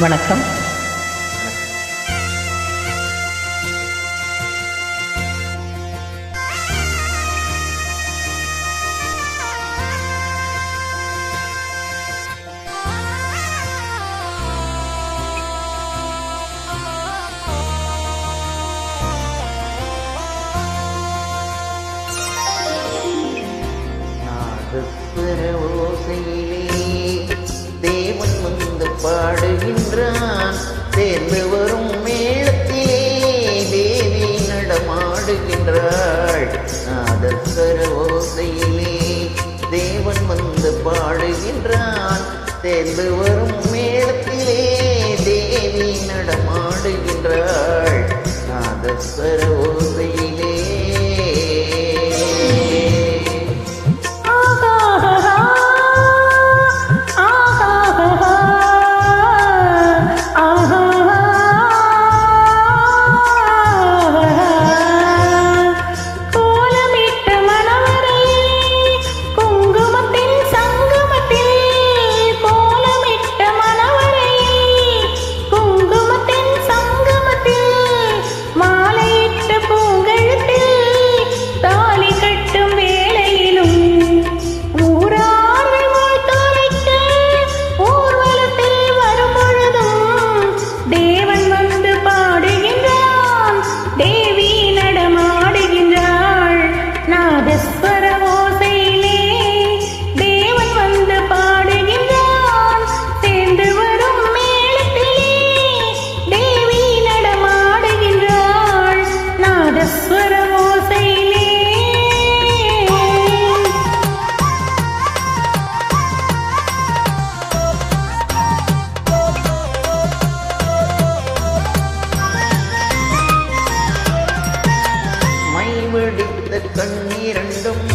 வணக்கம். ஓசையிலே தேவன் வந்து பாடுகின்றான். சேர்ந்து வரும் மேளத்திலே தேவி நடமாடுகின்றாள். நாதஸ்வர ஓசையிலே தேவன் வந்து பாடுகின்றான். சேர்ந்து வரும் மேளத்திலே தேவி நடமாடுகின்றாள். நாதஸ்வர ஓசையிலே கண்ணிரண்டும்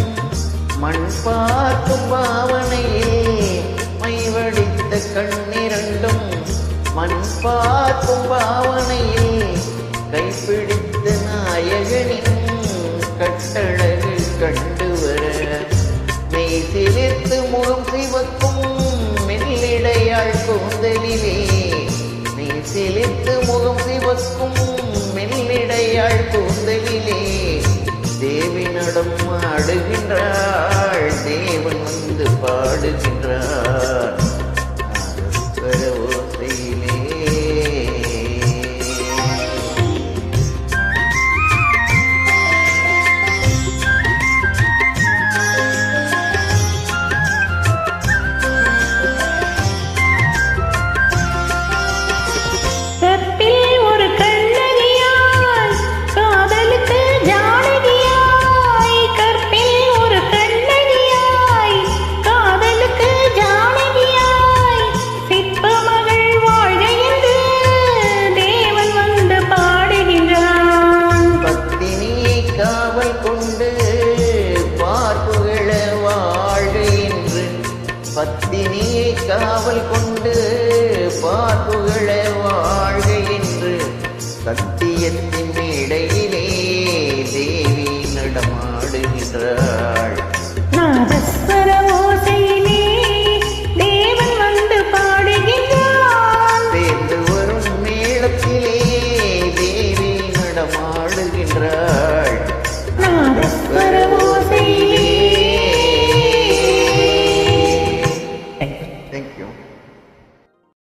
மண் பார்க்கும் பாவனையில் மைவடித்த கண்ணிரண்டும் மண் பார்க்கும் பாவனையில் கைப்பிடித்த நாயகனின் கட்டழகு கண்டு வர மெய் சிலிர்த்து முகம் சிவக்கும் மெல்லிடையாள் கூந்தலிலே மெய் சிலிர்த்து முகம் சிவக்கும் மெல்லிடையாள் கூந்தலிலே தேவி நடமாடுகின்றாள். தேவன் வந்து பாடுகின்றார். ஓசையிலே பத்தினியை காவல் கொண்டு பார்ப்புகள வாழ்க என்று சத்தியத்தின் மேடையிலே தேவி நடமாடுகின்றார்.